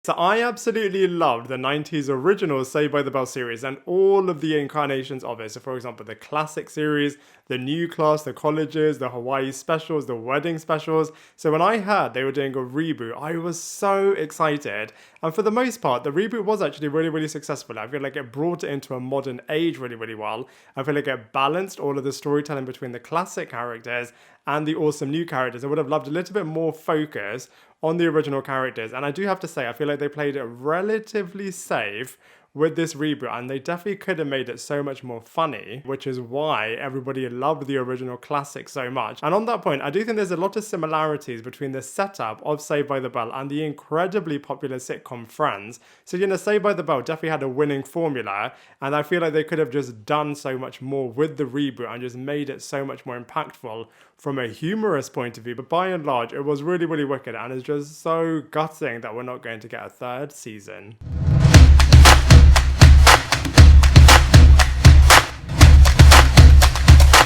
So I absolutely loved the 90s original Saved by the Bell series and all of the incarnations of it. So for example, the classic series, the new class, the colleges, the Hawaii specials, the wedding specials. So when I heard they were doing a reboot, I was so excited. And for the most part, the reboot was actually really, really successful. I feel like it brought it into a modern age really, really well. I feel like it balanced all of the storytelling between the classic characters and the awesome new characters. I would have loved a little bit more focus on the original characters. And I do have to say, I feel like they played it relatively safe with this reboot, and they definitely could have made it so much more funny, which is why everybody loved the original classic so much. And on that point, I do think there's a lot of similarities between the setup of Saved by the Bell and the incredibly popular sitcom Friends. So, you know, Saved by the Bell definitely had a winning formula, and I feel like they could have just done so much more with the reboot and just made it so much more impactful from a humorous point of view. But by and large, it was really, really wicked, and it's just so gutting that we're not going to get a third season.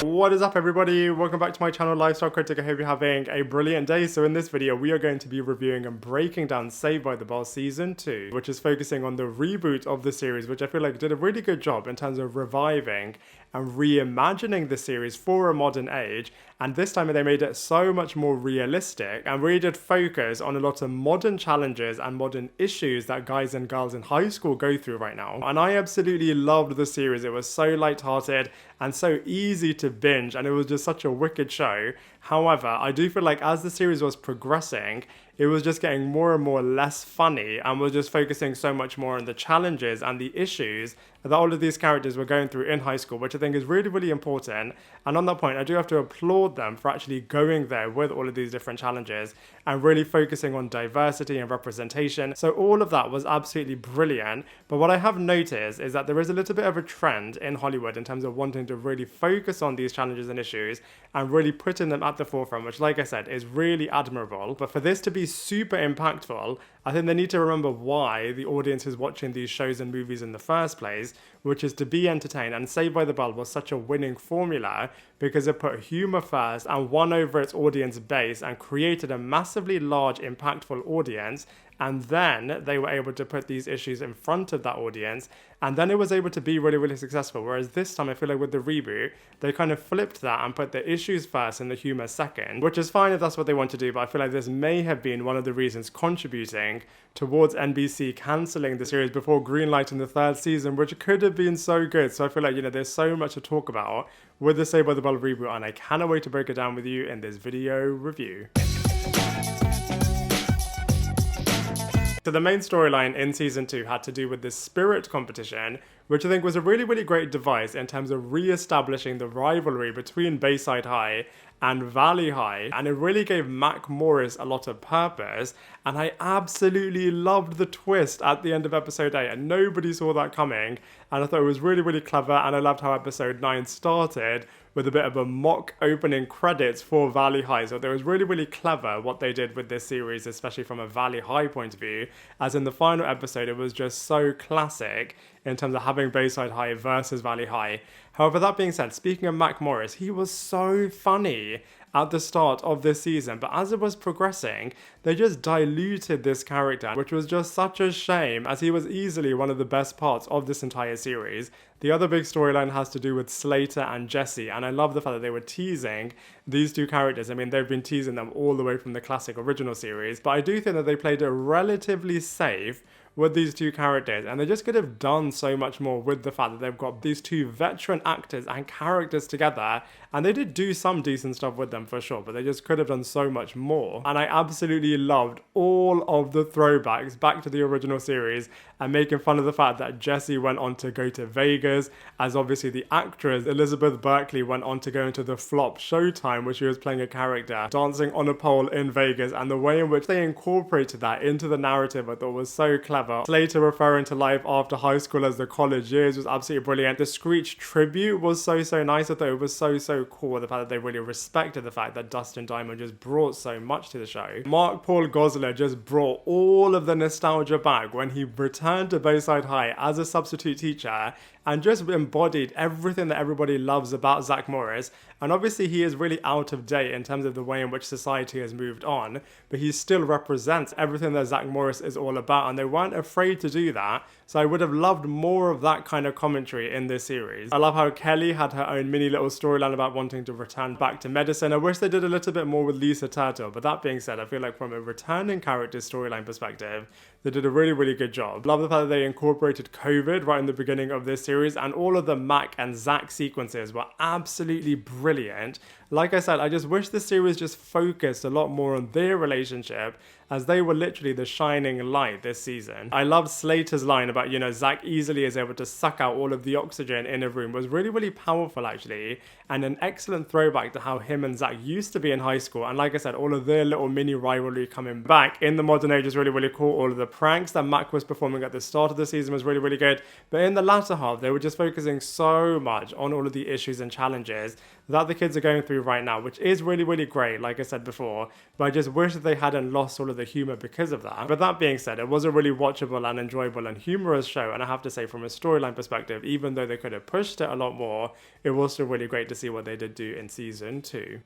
What is up, everybody? Welcome back to my channel, Lifestyle Critic. I hope you're having a brilliant day. So in this video, we are going to be reviewing and breaking down Saved by the Bell Season 2, which is focusing on the reboot of the series, which I feel like did a really good job in terms of reviving and reimagining the series for a modern age. And this time they made it so much more realistic and really did focus on a lot of modern challenges and modern issues that guys and girls in high school go through right now. And I absolutely loved the series. It was so lighthearted and so easy to binge, and it was just such a wicked show. However, I do feel like as the series was progressing, it was just getting more and more less funny and was just focusing so much more on the challenges and the issues that all of these characters were going through in high school, which I think is really, really important. And on that point, I do have to applaud them for actually going there with all of these different challenges and really focusing on diversity and representation. So all of that was absolutely brilliant. But what I have noticed is that there is a little bit of a trend in Hollywood in terms of wanting to really focus on these challenges and issues and really putting them at the forefront, which, like I said, is really admirable. But for this to be super impactful, I think they need to remember why the audience is watching these shows and movies in the first place, which is to be entertained. And Saved by the Bell was such a winning formula because it put humor first and won over its audience base and created a massively large, impactful audience. And then they were able to put these issues in front of that audience, and then it was able to be really, really successful. Whereas this time, I feel like with the reboot, they kind of flipped that and put the issues first and the humor second, which is fine if that's what they want to do, but I feel like this may have been one of the reasons contributing towards NBC cancelling the series before greenlighting the third season, which could have been so good. So I feel like, you know, there's so much to talk about with the Saved by the Bell reboot, and I cannot wait to break it down with you in this video review. So the main storyline in Season 2 had to do with this spirit competition, which I think was a really, really great device in terms of re-establishing the rivalry between Bayside High and Valley High, and it really gave Mac Morris a lot of purpose, and I absolutely loved the twist at the end of episode 8, and nobody saw that coming, and I thought it was really, really clever, and I loved how episode 9 started with a bit of a mock opening credits for Valley High. So it was really, really clever what they did with this series, especially from a Valley High point of view, as in the final episode it was just so classic in terms of having Bayside High versus Valley High. However, that being said, speaking of Mac Morris, he was so funny at the start of this season, but as it was progressing, they just diluted this character, which was just such a shame, as he was easily one of the best parts of this entire series. The other big storyline has to do with Slater and Jesse, and I love the fact that they were teasing these two characters. I mean, they've been teasing them all the way from the classic original series, but I do think that they played it relatively safe with these two characters, and they just could have done so much more with the fact that they've got these two veteran actors and characters together, and they did do some decent stuff with them for sure, but they just could have done so much more. And I absolutely loved all of the throwbacks back to the original series and making fun of the fact that Jesse went on to go to Vegas, as obviously the actress Elizabeth Berkley went on to go into the flop Showtime, where she was playing a character dancing on a pole in Vegas, and the way in which they incorporated that into the narrative I thought was so clever. clever. Slater referring to life after high school as the college years was absolutely brilliant. The Screech tribute was so nice. I thought it was so cool. The fact that they really respected the fact that Dustin Diamond just brought so much to the show. Mark Paul Gosselaar just brought all of the nostalgia back when he returned to Bayside High as a substitute teacher and just embodied everything that everybody loves about Zach Morris. And obviously he is really out of date in terms of the way in which society has moved on, but he still represents everything that Zach Morris is all about, and they weren't afraid to do that. So I would have loved more of that kind of commentary in this series. I love how Kelly had her own mini little storyline about wanting to return back to medicine. I wish they did a little bit more with Lisa Turtle, but that being said, I feel like from a returning character storyline perspective, they did a really good job. Love the fact that they incorporated COVID right in the beginning of this series, and all of the Mac and Zach sequences were absolutely brilliant. Like I said, I just wish the series just focused a lot more on their relationship, as they were literally the shining light this season. I loved Slater's line about, you know, Zach easily is able to suck out all of the oxygen in a room was really powerful actually, and an excellent throwback to how him and Zach used to be in high school. And like I said, all of their little mini rivalry coming back in the modern age is really cool. All of the pranks that Mac was performing at the start of the season was really good. But in the latter half, they were just focusing so much on all of the issues and challenges that the kids are going through right now, which is really great, like I said before. But I just wish that they hadn't lost all of the humor because of that. But that being said, it was a really watchable and enjoyable and humorous show, and I have to say from a storyline perspective, even though they could have pushed it a lot more, it was still really great to see what they did do in season 2.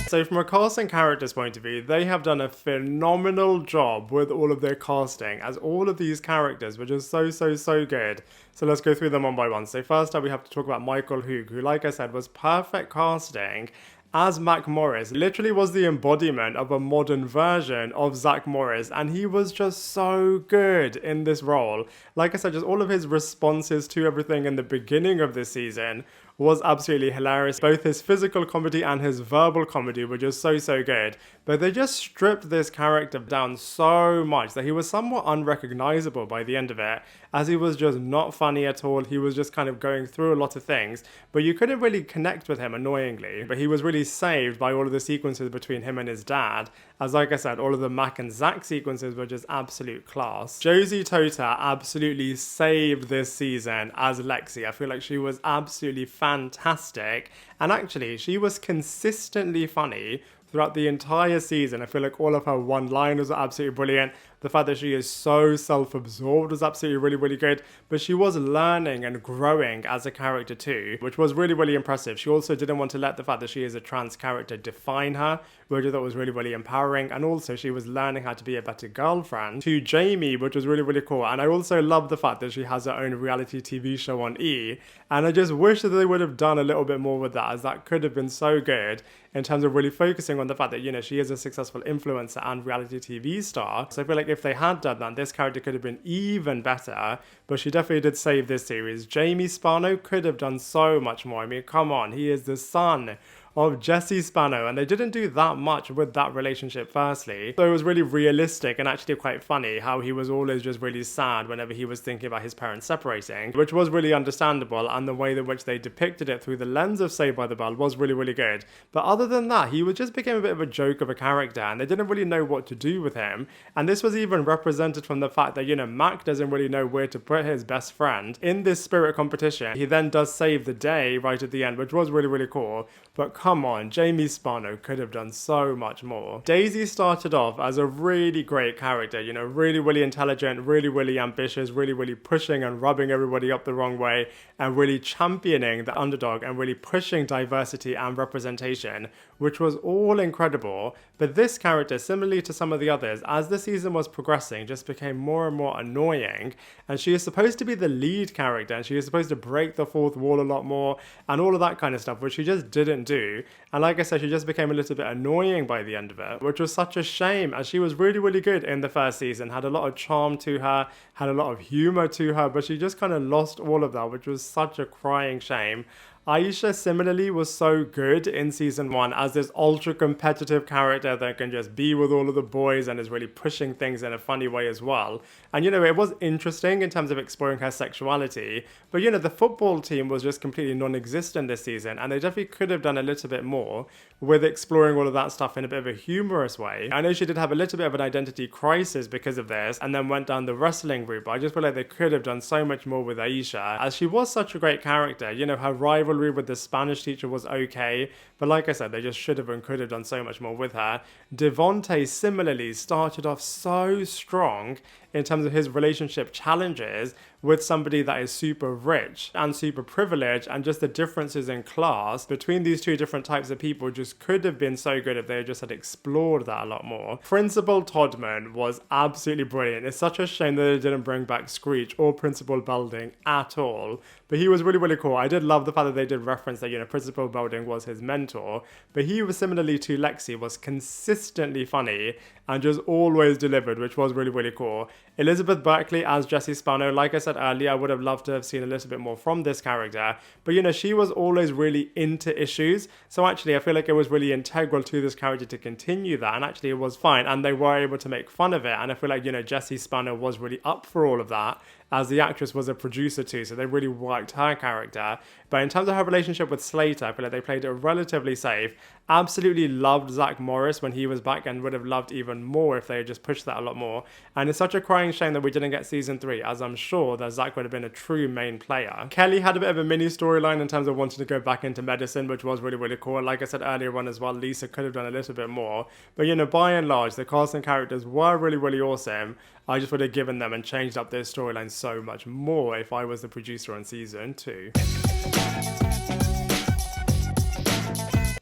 So from a cast and characters point of view, they have done a phenomenal job with all of their casting, as all of these characters were just so good. So let's go through them one by one. So first up, we have to talk about Michael Hoog, who, like I said, was perfect casting as Mac Morris. Literally was the embodiment of a modern version of Zach Morris, and he was just so good in this role. Like I said, just all of his responses to everything in the beginning of this season was absolutely hilarious. Both his physical comedy and his verbal comedy were just so good. But they just stripped this character down so much that he was somewhat unrecognizable by the end of it, as he was just not funny at all. He was just kind of going through a lot of things, but you couldn't really connect with him, annoyingly. But he was really saved by all of the sequences between him and his dad, as like I said, all of the Mac and Zach sequences were just absolute class. Josie Totah absolutely saved this season as Lexi. I feel like she was absolutely fantastic, and actually she was consistently funny throughout the entire season. I feel like all of her one-liners are absolutely brilliant. The fact that she is so self-absorbed was absolutely really good, but she was learning and growing as a character too, which was really impressive. She also didn't want to let the fact that she is a trans character define her, which I thought was really empowering, and also she was learning how to be a better girlfriend to Jamie, which was really cool. And I also love the fact that she has her own reality TV show on E, and I just wish that they would have done a little bit more with that, as that could have been so good in terms of really focusing on the fact that, you know, she is a successful influencer and reality TV star. So I feel like if they had done that, this character could have been even better, but she definitely did save this series. Jamie Spano could have done so much more. I mean, come on, he is the son of Jesse Spano, and they didn't do that much with that relationship firstly. So it was really realistic and actually quite funny how he was always just really sad whenever he was thinking about his parents separating, which was really understandable, and the way in which they depicted it through the lens of Saved by the Bell was really good. But other than that, he just became a bit of a joke of a character, and they didn't really know what to do with him. And this was even represented from the fact that, you know, Mac doesn't really know where to put his best friend in this spirit competition. He then does save the day right at the end, which was really cool. But come on, Jamie Spano could have done so much more. Daisy started off as a really great character, you know, really intelligent, really ambitious, really pushing and rubbing everybody up the wrong way, and really championing the underdog and really pushing diversity and representation, which was all incredible. But this character, similarly to some of the others, as the season was progressing, just became more and more annoying. And she is supposed to be the lead character, and she is supposed to break the fourth wall a lot more and all of that kind of stuff, which she just didn't do. And like I said, she just became a little bit annoying by the end of it, which was such a shame, as she was really good in the first season, had a lot of charm to her, had a lot of humor to her, but she just kind of lost all of that, which was such a crying shame. Alycia similarly was so good in season 1 as this ultra competitive character that can just be with all of the boys and is really pushing things in a funny way as well. And you know, it was interesting in terms of exploring her sexuality, but you know, the football team was just completely non-existent this season, and they definitely could have done a little bit more with exploring all of that stuff in a bit of a humorous way. I know she did have a little bit of an identity crisis because of this, and then went down the wrestling route, but I just feel like they could have done so much more with Alycia, as she was such a great character. You know, her rivalry with the Spanish teacher was okay, but like I said, they just should have and could have done so much more with her. Devontae similarly started off so strong in terms of his relationship challenges with somebody that is super rich and super privileged, and just the differences in class between these two different types of people just could have been so good if they just had explored that a lot more. Principal Todman was absolutely brilliant. It's such a shame that they didn't bring back Screech or Principal Belding at all, but he was really, really cool. I did love the fact that they did reference that, you know, Principal Belding was his mentor, but he was similarly to Lexi, was consistently funny and just always delivered, which was really, really cool. Elizabeth Berkley as Jessie Spano, like I said earlier, I would have loved to have seen a little bit more from this character, but you know, she was always really into issues, so actually I feel like it was really integral to this character to continue that, and actually it was fine, and they were able to make fun of it, and I feel like, you know, Jessie Spano was really up for all of that, as the actress was a producer too, so they really worked her character. But in terms of her relationship with Slater, I feel like they played it relatively safe. Absolutely loved Zach Morris when he was back, and would have loved even more if they had just pushed that a lot more. And it's such a crying shame that we didn't get season 3, as I'm sure that Zach would have been a true main player. Kelly had a bit of a mini storyline in terms of wanting to go back into medicine, which was really, really cool. Like I said earlier on as well, Lisa could have done a little bit more. But you know, by and large, the cast and characters were really, really awesome. I just would have given them and changed up their storyline so much more if I was the producer on season 2.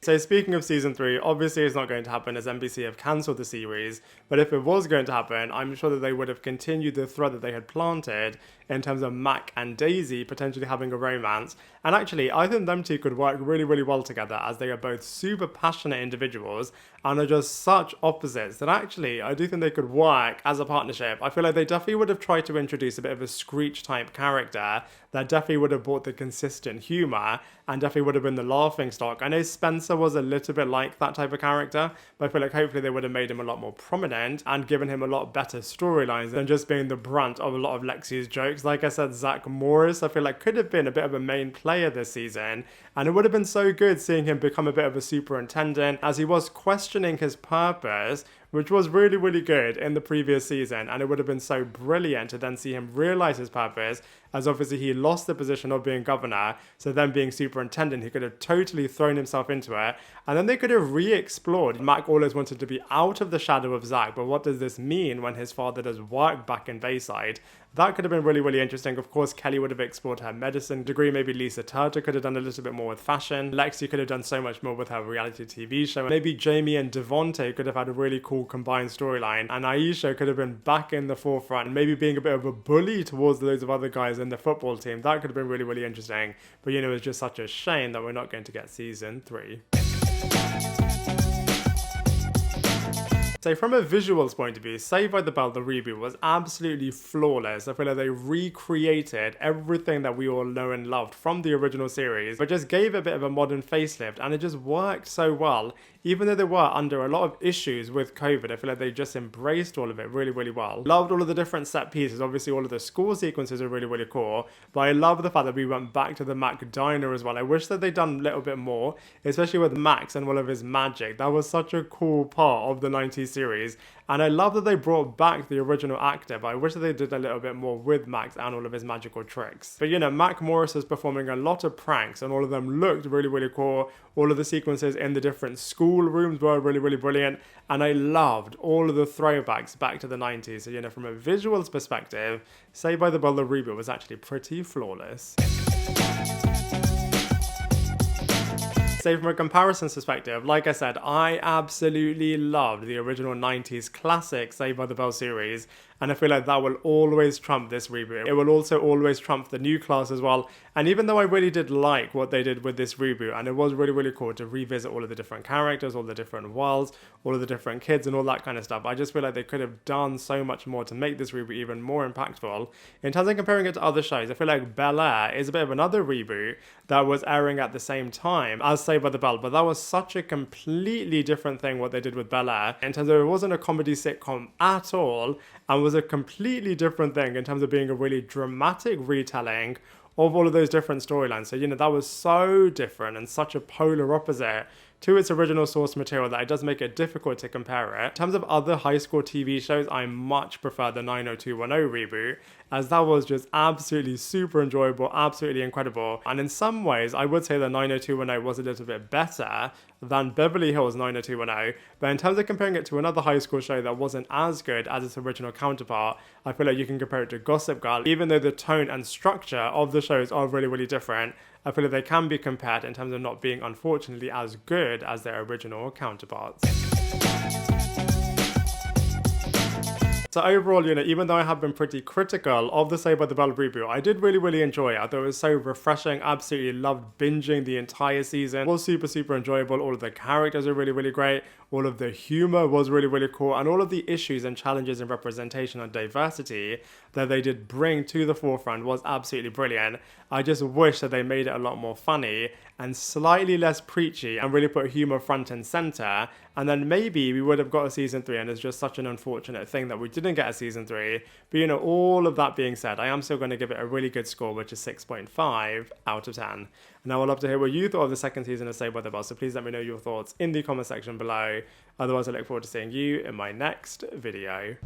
So speaking of season 3, obviously it's not going to happen as NBC have cancelled the series, but if it was going to happen, I'm sure that they would have continued the thread that they had planted in terms of Mac and Daisy potentially having a romance. And actually, I think them two could work really, really well together, as they are both super passionate individuals and are just such opposites that actually I do think they could work as a partnership. I feel like they definitely would have tried to introduce a bit of a Screech type character that definitely would have brought the consistent humour and definitely would have been the laughing stock. I know Spencer was a little bit like that type of character, but I feel like hopefully they would have made him a lot more prominent and given him a lot better storylines than just being the brunt of a lot of Lexi's jokes. Like I said, Zach Morris, I feel like could have been a bit of a main player this season, and it would have been so good seeing him become a bit of a superintendent, as he was questioning his purpose, which was really, really good in the previous season, and it would have been so brilliant to then see him realize his purpose, as obviously he lost the position of being governor, so then being superintendent, he could have totally thrown himself into it, and then they could have re-explored. Mac always wanted to be out of the shadow of Zach, but what does this mean when his father does work back in Bayside? That could have been really, really interesting. Of course, Kelly would have explored her medicine degree. Maybe Lisa Totah could have done a little bit more with fashion. Lexi could have done so much more with her reality TV show. Maybe Jamie and Devontae could have had a really cool combined storyline. And Alycia could have been back in the forefront, maybe being a bit of a bully towards loads of other guys in the football team. That could have been really, really interesting. But you know, it's just such a shame that we're not going to get season 3. So from a visuals point of view, Saved by the Bell, the reboot, was absolutely flawless. I feel like they recreated everything that we all know and loved from the original series, but just gave it a bit of a modern facelift, and it just worked so well. Even though they were under a lot of issues with COVID, I feel like they just embraced all of it really, really well. Loved all of the different set pieces. Obviously, all of the school sequences are really, really cool, but I love the fact that we went back to the Mac diner as well. I wish that they'd done a little bit more, especially with Max and all of his magic. That was such a cool part of the 90s series, and I love that they brought back the original actor, but I wish that they did a little bit more with Max and all of his magical tricks. But you know, Mac Morris was performing a lot of pranks, and all of them looked really, really cool. All of the sequences in the different school rooms were really, really brilliant, and I loved all of the throwbacks back to the 90s. So you know, from a visuals perspective, Saved by the Bell, the reboot was actually pretty flawless. So say from a comparison perspective, like I said, I absolutely loved the original 90s classic Saved by the Bell series, and I feel like that will always trump this reboot. It will also always trump the new class as well. And even though I really did like what they did with this reboot, and it was really, really cool to revisit all of the different characters, all the different worlds, all of the different kids and all that kind of stuff, I just feel like they could have done so much more to make this reboot even more impactful. In terms of comparing it to other shows, I feel like Bel-Air is a bit of another reboot that was airing at the same time as Saved by the Bell, but that was such a completely different thing what they did with Bel-Air, in terms of it wasn't a comedy sitcom at all, and was a completely different thing in terms of being a really dramatic retelling of all of those different storylines. So, that was so different and such a polar opposite to its original source material that it does make it difficult to compare it. In terms of other high school TV shows, I much prefer the 90210 reboot, as that was just absolutely super enjoyable, absolutely incredible. And in some ways, I would say that 90210 was a little bit better than Beverly Hills 90210, but in terms of comparing it to another high school show that wasn't as good as its original counterpart, I feel like you can compare it to Gossip Girl. Even though the tone and structure of the shows are really, really different, I feel like they can be compared in terms of not being, unfortunately, as good as their original counterparts. So overall, even though I have been pretty critical of the Saved by the Bell reboot, I did really, really enjoy it. I thought it was so refreshing, absolutely loved binging the entire season. It was super, super enjoyable. All of the characters are really, really great. All of the humor was really, really cool. And all of the issues and challenges in representation and diversity that they did bring to the forefront was absolutely brilliant. I just wish that they made it a lot more funny and slightly less preachy and really put humor front and center. And then maybe we would have got a season 3, and it's just such an unfortunate thing that we didn't get a season 3. But all of that being said, I am still going to give it a really good score, which is 6.5 out of 10. And I would love to hear what you thought of the second season of Saved by the Bell, so please let me know your thoughts in the comment section below. Otherwise, I look forward to seeing you in my next video.